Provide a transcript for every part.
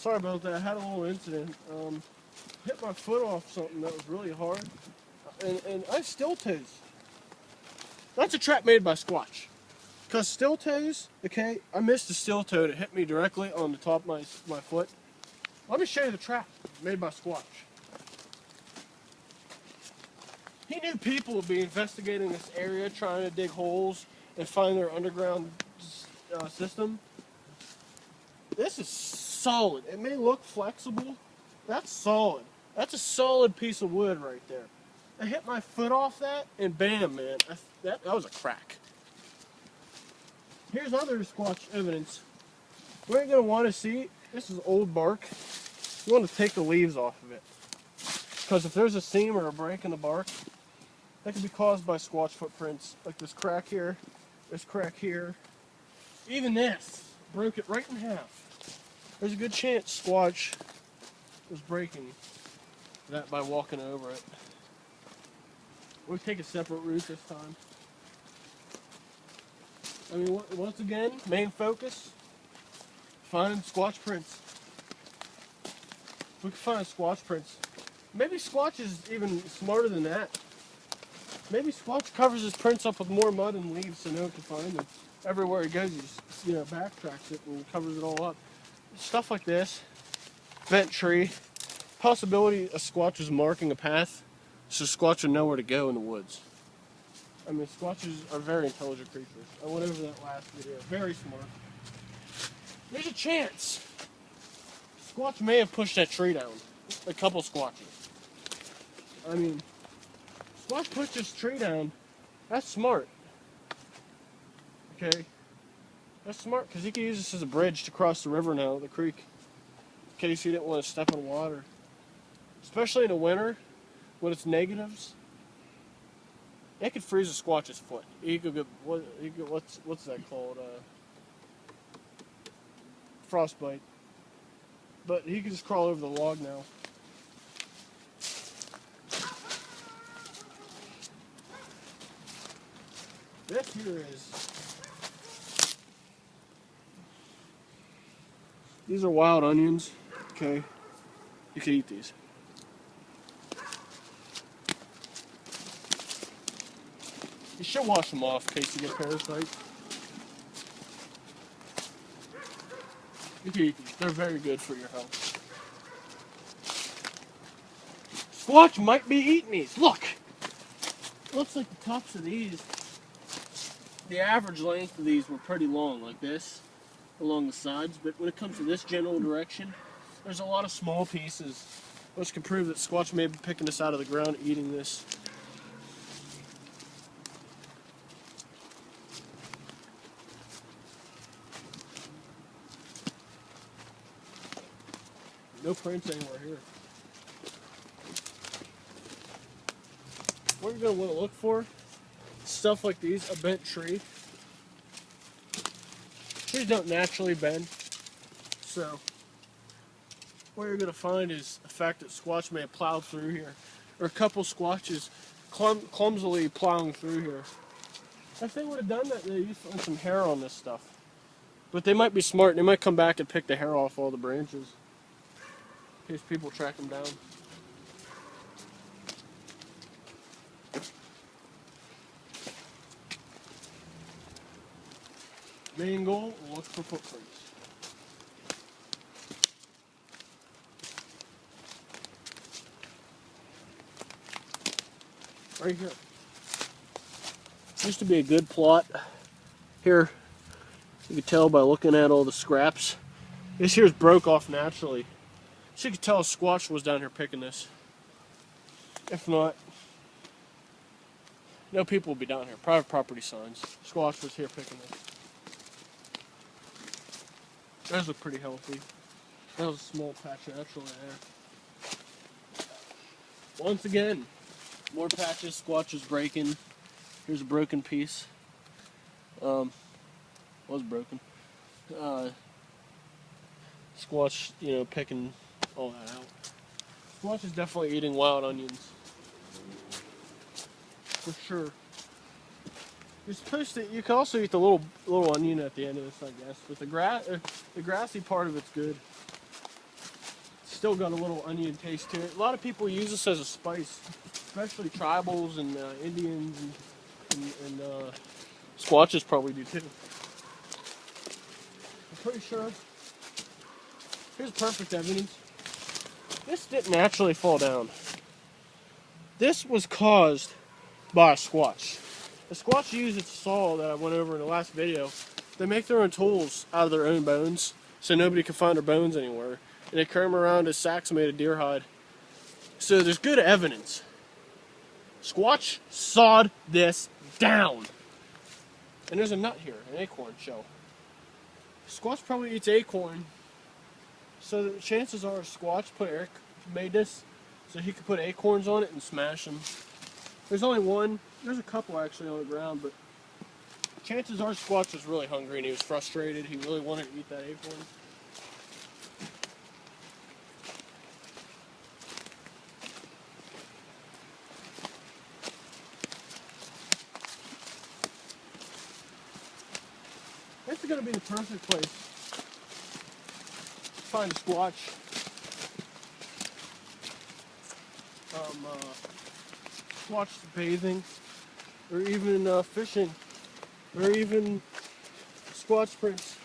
Sorry about that. I had a little incident. Hit my foot off something that was really hard. And I have steel toes. That's a trap made by Squatch. Because steel toes, okay, I missed a steel toe that hit me directly on the top of my foot. Let me show you the trap made by Squatch. He knew people would be investigating this area, trying to dig holes and find their underground system. This is solid. It may look flexible. That's solid. That's a solid piece of wood right there. I hit my foot off that, and bam, man, that was a crack. Here's other Squatch evidence. What you're going to want to see, this is old bark. You want to take the leaves off of it. Because if there's a seam or a break in the bark, that could be caused by Squatch footprints. Like this crack here, even this, broke it right in half. There's a good chance Squatch was breaking that by walking over it. We'll take a separate route this time. I mean, once again, main focus, find Squatch prints. We can find Squatch prints. Maybe Squatch is even smarter than that. Maybe Squatch covers his prints up with more mud and leaves so no one can find them. Everywhere he goes, he just, backtracks it and covers it all up. Stuff like this, bent tree, possibility a Squatch was marking a path so Squatch would know where to go in the woods. I mean, Squatches are very intelligent creatures. I went over that last video. Very smart. There's a chance Squatch may have pushed that tree down. A couple Squatches. I mean, Squatch pushed this tree down. That's smart. Okay? That's smart because he could use this as a bridge to cross the river now, the creek. In case he didn't want to step in water. Especially in the winter, when it's negatives. It could freeze a Squatch's foot. He could get, what's that called? Frostbite. But he could just crawl over the log now. This here is... These are wild onions, okay? You can eat these. You should wash them off in case you get parasites. You can eat these. They're very good for your health. Squatch might be eating these. Look! Looks like the tops of these, the average length of these were pretty long, like this, along the sides. But when it comes to this general direction, there's a lot of small pieces, which can prove that Squatch may be picking this out of the ground, eating this. No prints anywhere here. What you're going to want to look for, stuff like these, a bent tree. Trees don't naturally bend, so what you're going to find is the fact that Squatch may have plowed through here, or a couple Squatches clumsily plowing through here. If they would have done that, they used to find some hair on this stuff. But they might be smart, and they might come back and pick the hair off all the branches. In case people track them down. Main goal, look for footprints. Right here. Used to be a good plot. Here, you can tell by looking at all the scraps. This here's broke off naturally. So you could tell a Squatch was down here picking this. If not, no people will be down here. Private property signs. Squatch was here picking this. Those look pretty healthy. That was a small patch naturally there. Once again, more patches. Squatch is breaking. Here's a broken piece. Was broken. Squatch, picking all that out. Squatch is definitely eating wild onions. For sure. You're supposed to. You can also eat the little onion at the end of this, I guess. But the grassy part of it's good. still got a little onion taste to it. A lot of people use this as a spice, especially tribals and Indians and Squatches probably do too. I'm pretty sure. Here's perfect evidence. This didn't naturally fall down. This was caused by a Squatch. The Squatch used its saw that I went over in the last video. They make their own tools out of their own bones, so nobody can find their bones anywhere. And they carry them around as sacks made of deer hide. So there's good evidence. Squatch sawed this down. And there's a nut here, an acorn shell. Squatch probably eats acorn. So the chances are Eric made this so he could put acorns on it and smash them. There's only one. There's a couple actually on the ground, but chances are Squatch was really hungry and he was frustrated. He really wanted to eat that acorn. This is going to be the perfect place to find a Squatch. Squatch bathing, or even fishing, or even Squatch prints,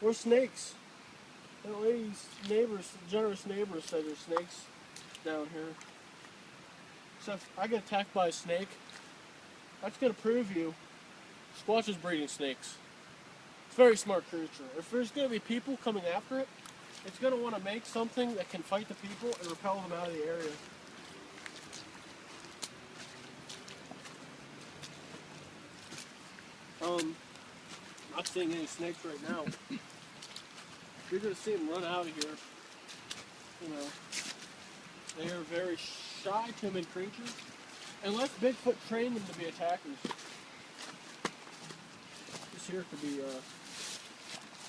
or snakes. And a lady's neighbors, generous neighbors, said there's snakes down here. So if I get attacked by a snake, that's going to prove you Squatch is breeding snakes. It's a very smart creature. If there's going to be people coming after it, it's going to want to make something that can fight the people and repel them out of the area. Not seeing any snakes right now. You're going to see them run out of here. You know, they are very shy, timid creatures. Unless Bigfoot trained them to be attackers. This here could be,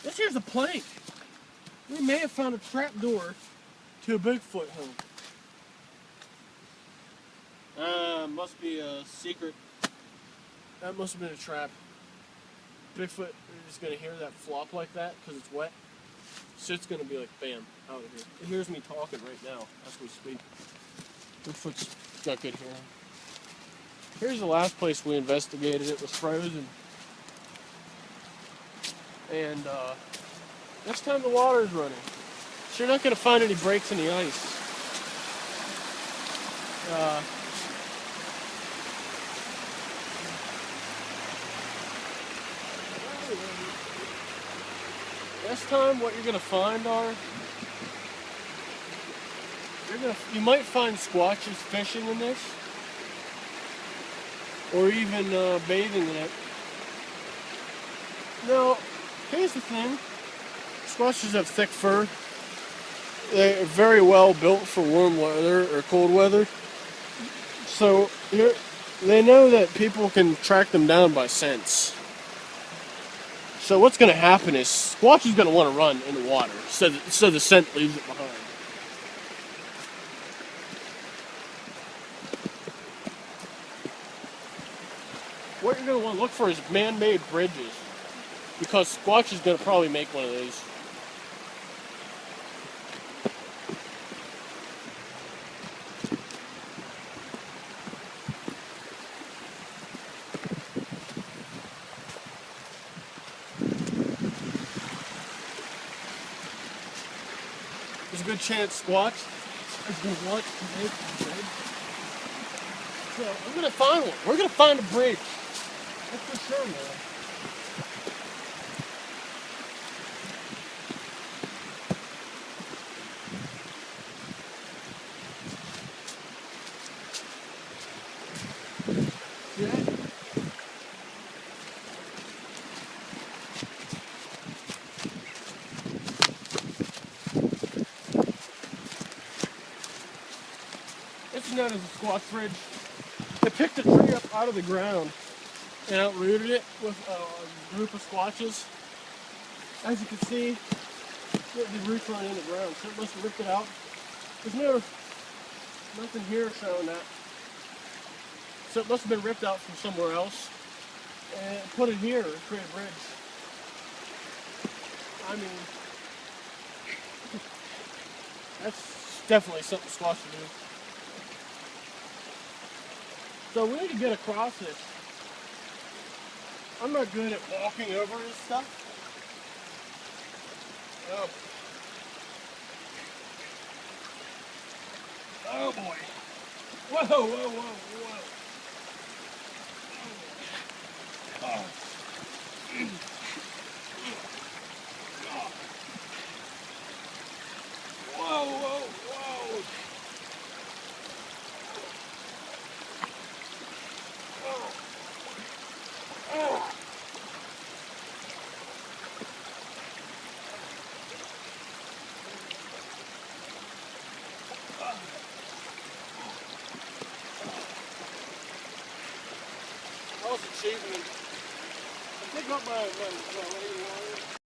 this here's a plank. We may have found a trap door to a Bigfoot home. Must be a secret. That must have been a trap. Bigfoot is going to hear that flop like that because it's wet. So it's going to be like, bam, out of here. It hears me talking right now as we speak. Bigfoot's got good hearing. Here's the last place we investigated. It was frozen. And next time the water's running, so you're not going to find any breaks in the ice. Next time, what you're going to find are, you might find Squatches fishing in this, or even bathing in it. Now, here's the thing. Squatches have thick fur. They're very well built for warm weather or cold weather. So, they know that people can track them down by scents. So what's going to happen is Squatch is going to want to run in the water, so the scent leaves it behind. What you're going to want to look for is man-made bridges, because Squatch is going to probably make one of these. There's a good chance Squatch is going to want to make a bridge. So we're going to find one. We're going to find a bridge. That's for sure, man. See that? This is known as a Squatch bridge. They picked a tree up out of the ground and outrooted it with a group of Squatches. As you can see, the roots run in the ground, so it must have ripped it out. There's nothing here showing that. So it must have been ripped out from somewhere else and put it here to create a bridge. I mean, That's definitely something Squatch to do. So we need to get across this. I'm not good at walking over this stuff. Oh. Oh boy. Whoa, whoa, whoa, whoa. Oh. Whoa, whoa, whoa. Oh. Oh. That was achievement. I think up my